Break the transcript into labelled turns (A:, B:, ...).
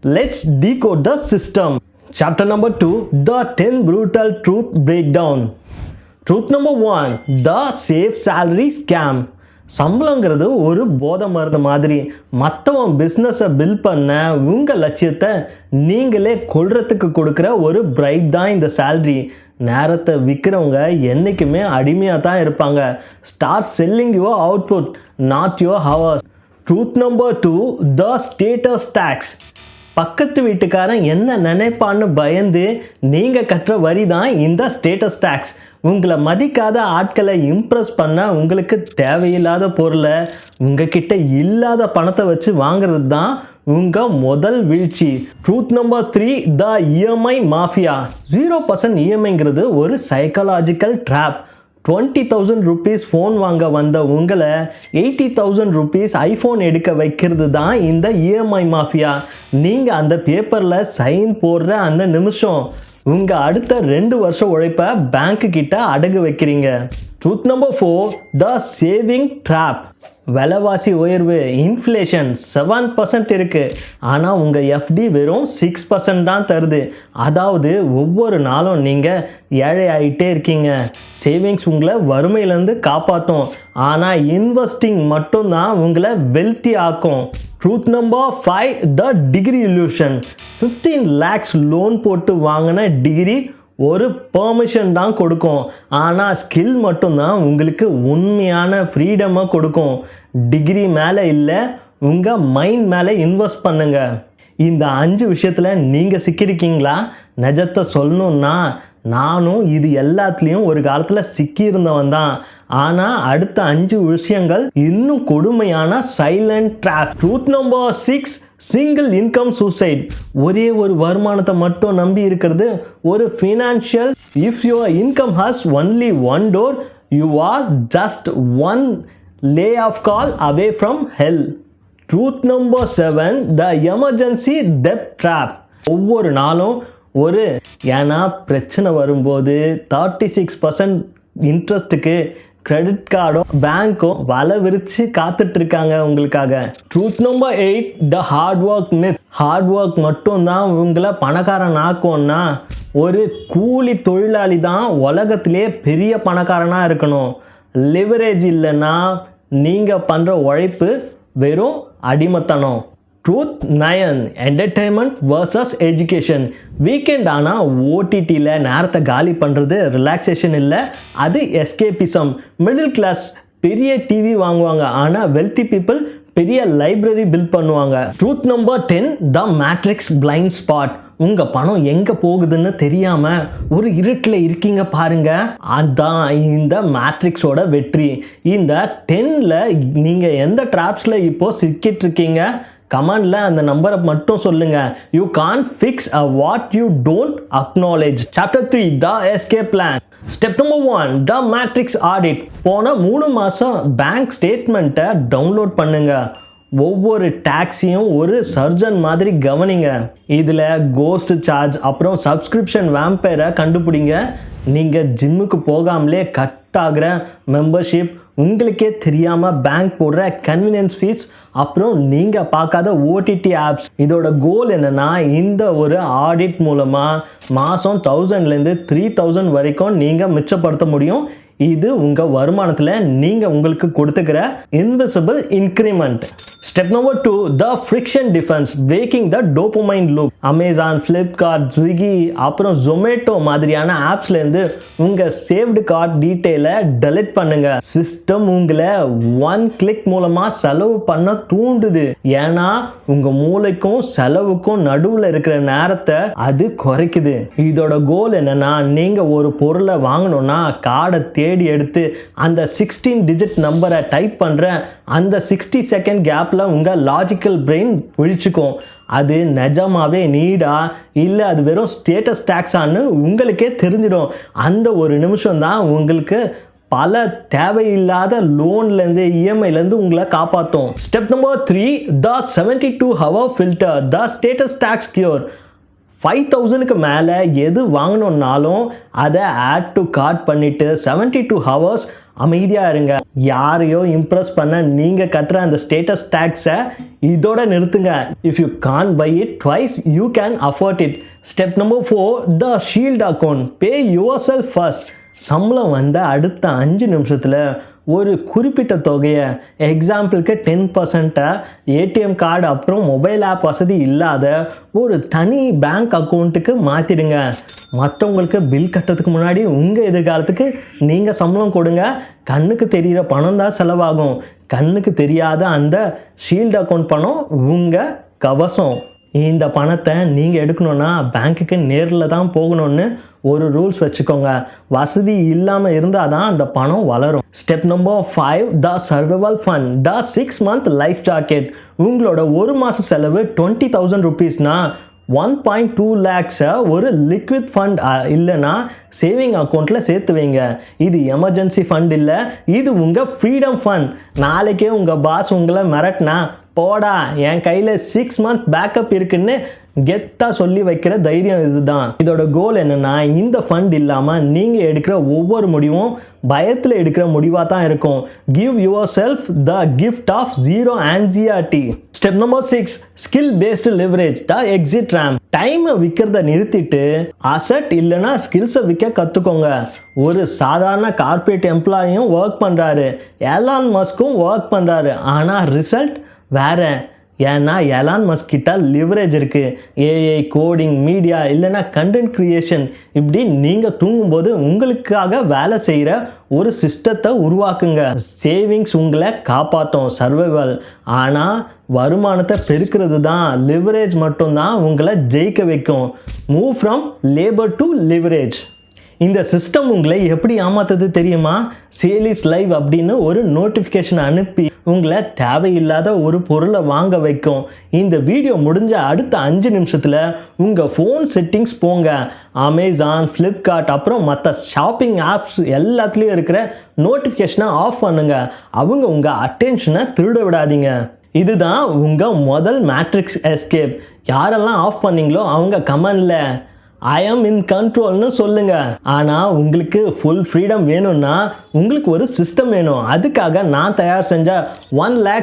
A: Let's decode the system. Chapter number 2, the 10 brutal truth breakdown. Truth number 1, the safe salary scam. சம்பளங்கிறது ஒரு போதை மருந்து மாதிரி. மற்றவன் பிஸ்னஸை பில்ட் பண்ண உங்கள் லட்சியத்தை நீங்களே கொள்றதுக்கு கொடுக்குற ஒரு பிரைப் தான் இந்த சேல்ரி. நேரத்தை விற்கிறவங்க என்றைக்குமே அடிமையாக தான் இருப்பாங்க. Start selling your output, not your hours. Truth number 2, the status tax. பக்கத்து வீட்டுக்காரன் என்ன நினைப்பான்னு பயந்து நீங்கள் கட்டுற வரி தான் இந்த ஸ்டேட்டஸ் டேக்ஸ். உங்களை மதிக்காத ஆட்களை இம்ப்ரெஸ் பண்ண உங்களுக்கு தேவையில்லாத பொருளை உங்ககிட்ட இல்லாத பணத்தை வச்சு வாங்குறது தான் உங்கள் முதல் வீழ்ச்சி. ட்ரூத் நம்பர் 3, த இஎம்ஐ மாஃபியா. 0% இஎம்ஐங்கிறது ஒரு சைக்காலஜிக்கல் ட்ராப். 20,000 rupees ஃபோன் வாங்க வந்த உங்களை 80,000 rupees ஐஃபோன் எடுக்க வைக்கிறது தான் இந்த இஎம்ஐ மாஃபியா. நீங்கள் அந்த பேப்பரில் சைன் போடுற அந்த நிமிஷம் உங்கள் அடுத்த 2 வருஷம் உழைப்பை பேங்க்கு கிட்ட அடகு வைக்கிறீங்க. ட்ரூத் நம்பர் 4, த சேவிங் ட்ராப். விலைவாசி உயர்வு, இன்ஃப்ளேஷன் 7% இருக்குது. ஆனால் உங்கள் எஃப்டி வெறும் 6% தான் தருது. அதாவது ஒவ்வொரு நாளும் நீங்கள் ஏழை ஆகிட்டே இருக்கீங்க. சேவிங்ஸ் உங்களை வறுமையிலேருந்து காப்பாற்றும், ஆனால் இன்வெஸ்டிங் மட்டும்தான் உங்களை வெல்த்தி ஆக்கும். ட்ரூத் நம்பர் 5, த டிகிரி இல்யூஷன். 15 lakhs லோன் போட்டு வாங்கின டிகிரி ஒரு பெர்மிஷன் தான் கொடுக்கும், ஆனால் ஸ்கில் மட்டும்தான் உங்களுக்கு உண்மையான ஃப்ரீடமை கொடுக்கும். டிகிரி மேலே இல்லை, உங்கள் மைண்ட் மேலே இன்வெஸ்ட் பண்ணுங்க. இந்த 5 விஷயத்தில் நீங்கள் சிக்கியிருக்கீங்களா? நிஜத்தை சொல்லணுன்னா நானும் இது எல்லாத்துலேயும் ஒரு காலத்தில் சிக்கியிருந்தவன் தான். ஆனால் அடுத்த 5 விஷயங்கள் இன்னும் கொடுமையான silent trap. Truth number 6, single income suicide. ஒரே ஒரு வருமானத்தை மட்டும் நம்பி இருக்கிறது ஒரு financial. If your income has only one door, you are just one layoff call away from hell. Truth number 7, the emergency டெப்ட் ட்ராப். ஒவ்வொரு நாளும் ஏன்னா பிரச்சனை வரும்போது 36% இன்ட்ரெஸ்ட்டுக்கு கிரெடிட் கார்டும் பேங்க்கும் வலை விரித்து காத்துட்ருக்காங்க உங்களுக்காக. Truth number 8, the hard work myth. Hard work மட்டும்தான் உங்களை பணக்காரன் ஆக்கும்னா ஒரு கூலி தொழிலாளி தான் உலகத்திலே பெரிய பணக்காரனாக இருக்கணும். லிவரேஜ் இல்லைன்னா நீங்கள் பண்ணுற உழைப்பு வெறும் அடிமத்தனம். Truth 9, entertainment versus education. Weekend ஆனால் ஓடிடியில் நேரத்தை காலி பண்ணுறது ரிலாக்ஸேஷன் இல்லை, அது எஸ்கேபிசம். மிடில் கிளாஸ் பெரிய டிவி வாங்குவாங்க, ஆனால் வெல்த்தி பீப்புள் பெரிய லைப்ரரி பில்ட் பண்ணுவாங்க. Truth number 10, the matrix blind spot. உங்கள் பணம் எங்கே போகுதுன்னு தெரியாமல் ஒரு இருட்டில் இருக்கீங்க பாருங்க, அதுதான் இந்த மேட்ரிக்ஸோட வெற்றி. இந்த 10ல் நீங்கள் எந்த ட்ராப்ஸில் இப்போது சிக்கிட்டு இருக்கீங்க? கமெண்டில் அந்த நம்பரை மட்டும் சொல்லுங்கள். You can't fix a what you don't acknowledge. Chapter 3, the escape plan. Step number 1, the matrix audit. போன 3 மாதம் பேங்க் ஸ்டேட்மெண்ட்டை டவுன்லோட் பண்ணுங்க. ஒவ்வொரு டேக்ஸையும் ஒரு சர்ஜன் மாதிரி கவனிங்க. இதில் கோஸ்ட் சார்ஜ் அப்புறம் சப்ஸ்கிரிப்ஷன் வேம்பயரை கண்டுபிடிங்க. நீங்கள் ஜிம்முக்கு போகாமலே கட் ஆகிற மெம்பர்ஷிப், உங்களுக்கே தெரியாமல் பேங்க் போடுற கன்வீனியன்ஸ் ஃபீஸ், அப்புறம் நீங்கள் பார்க்காத ஓடிடி ஆப்ஸ். இதோட கோல் என்னென்னா இந்த ஒரு ஆடிட் மூலமாக மாதம் 1000லேருந்து 3000 வரைக்கும் நீங்கள் மிச்சப்படுத்த முடியும். இது உங்கள் வருமானத்தில் நீங்கள் உங்களுக்கு கொடுத்துக்கிற invisible increment. Step number 2, the friction defence, breaking the dopamine loop. Amazon, Flipkart, Swiggy அப்புறம் ஜொமேட்டோ மாதிரியான ஆப்ஸ்லேருந்து உங்கள் சேவ்டு கார்ட் டீட்டெயிலை டெலிட் பண்ணுங்க. சிஸ்டம் உங்களை 1 கிளிக் மூலமாக செலவு பண்ண தூண்டுது. ஏன்னா உங்கள் மூளைக்கும் செலவுக்கும் நடுவில் இருக்கிற நேரத்தை அது குறைக்குது. இதோட கோல் என்னன்னா, நீங்கள் ஒரு பொருளை வாங்கணும்னா கார்டை தேடி எடுத்து அந்த 16 டிஜிட் நம்பரை டைப் பண்ணுற அந்த 60 செகண்ட் கேப்பில் உங்கள் லாஜிக்கல் பிரெயின் விழிச்சுக்கும். அது நிஜமாவே நீடா இல்லை அது வெறும் ஸ்டேட்டஸ் டேக்ஸான்னு உங்களுக்கே தெரிஞ்சிடும். அந்த ஒரு நிமிஷம் தான் உங்களுக்கு பல தேவையில்லாத லோன்லேருந்து இஎம்ஐலேருந்து உங்களை காப்பாற்றும். Step number 3, the 72-hour filter, the status tax cure. 5000க்கு மேலே எது வாங்கணுன்னாலும் அதை ஆட் டு கார்ட் பண்ணிவிட்டு 72 hours அமைதியாக இருங்க. யாரையோ இம்ப்ரெஸ் பண்ண நீங்கள் கட்டுற அந்த ஸ்டேட்டஸ் டேக்ஸை இதோட நிறுத்துங்க. If you can't buy it twice you can afford it. Step number 4, the shield account. Pay yourself first. சம்பளம் வந்த அடுத்த 5 நிமிஷத்தில் ஒரு குறிப்பிட்ட தொகையை, எக்ஸாம்பிளுக்கு 10% ஏடிஎம் கார்டு அப்புறம் மொபைல் ஆப் வசதி இல்லாத ஒரு தனி பேங்க் அக்கௌண்ட்டுக்கு மாற்றிடுங்க. மற்றவங்களுக்கு பில் கட்டுறதுக்கு முன்னாடி உங்கள் எதிர்காலத்துக்கு நீங்கள் சம்பளம் கொடுங்க. கண்ணுக்கு தெரிகிற பணம் தான் செலவாகும். கண்ணுக்கு தெரியாத அந்த ஷீல்டு அக்கௌண்ட் பணம் உங்கள் கவசம். இந்த பணத்தை நீங்கள் எடுக்கணுன்னா பேங்க்குக்கு நேரில் தான் போகணும்னு ஒரு ரூல்ஸ் வச்சுக்கோங்க. வசதி இல்லாமல் இருந்தால் தான் அந்த பணம் வளரும். ஸ்டெப் நம்பர் 5, த சர்வைவல் ஃபண்ட். த 6 month லைஃப் ஜாக்கெட். உங்களோட ஒரு மாத செலவு 20,000 rupeesனா 1.2 lakhs ஒரு லிக்விட் ஃபண்ட் இல்லைன்னா சேவிங் அக்கௌண்ட்டில் சேர்த்து வைங்க. இது எமர்ஜென்சி ஃபண்ட் இல்லை, இது உங்கள் ஃப்ரீடம் ஃபண்ட். நாளைக்கே உங்கள் பாஸ் உங்களை மிரட்டினா, போடா என் கையில் 6 month பேக்கப் இருக்குன்னு கெத்தாக சொல்லி வைக்கிற தைரியம் இதுதான். இதோட கோல் என்னென்னா, இந்த ஃபண்ட் இல்லாமல் நீங்கள் எடுக்கிற ஒவ்வொரு முடிவும் பயத்தில் எடுக்கிற முடிவாக தான் இருக்கும். Give yourself the gift of zero anxiety. Step number 6, skill based leverage. The exit ramp. டைமை விற்கிறத நிறுத்திட்டு அசட் இல்லைன்னா ஸ்கில்ஸை விற்க கற்றுக்கோங்க. ஒரு சாதாரண கார்பரேட் எம்ப்ளாயும் ஒர்க் பண்ணுறாரு, எலான் மஸ்க்கும் ஒர்க் பண்ணுறாரு, ஆனால் ரிசல்ட் வேற. ஏன்னா எலான் மஸ்க் கிட்ட லிவரேஜ் இருக்குது. ஏஐ, கோடிங், மீடியா இல்லைன்னா கண்டென்ட் க்ரியேஷன், இப்படி நீங்கள் தூங்கும்போது உங்களுக்காக வேலை செய்கிற ஒரு சிஸ்டத்தை உருவாக்குங்க. சேவிங்ஸ் உங்களை காப்பாற்றும், சர்வைவல். ஆனால் வருமானத்தை பெருக்கிறது தான், லிவரேஜ் மட்டும்தான் உங்களை ஜெயிக்க வைக்கும். Move from labour to leverage. இந்த சிஸ்டம் உங்களை எப்படி ஏமாத்துது தெரியுமா? சேல் இஸ் லைவ் அப்படின்னு ஒரு நோட்டிஃபிகேஷன் அனுப்பி உங்களை தேவையில்லாத ஒரு பொருளை வாங்க வைக்கும். இந்த வீடியோ முடிஞ்ச அடுத்த 5 நிமிஷத்தில் உங்கள் ஃபோன் செட்டிங்ஸ் போங்க. அமேசான், ஃப்ளிப்கார்ட் அப்புறம் மற்ற ஷாப்பிங் ஆப்ஸ் எல்லாத்துலேயும் இருக்கிற நோட்டிஃபிகேஷனை ஆஃப் பண்ணுங்க. அவங்க உங்கள் அட்டென்ஷனை திருட விடாதீங்க. இதுதான் உங்கள் முதல் மேட்ரிக்ஸ் எஸ்கேப். யாரெல்லாம் ஆஃப் பண்ணீங்களோ அவங்க கமெண்ட்ல ஐ ஆம் இன் கண்ட்ரோல்னு சொல்லுங்க. ஆனால் உங்களுக்கு ஃபுல் ஃப்ரீடம் வேணும்னா உங்களுக்கு ஒரு சிஸ்டம் வேணும். அதுக்காக நான் தயார் செஞ்ச 1 lakh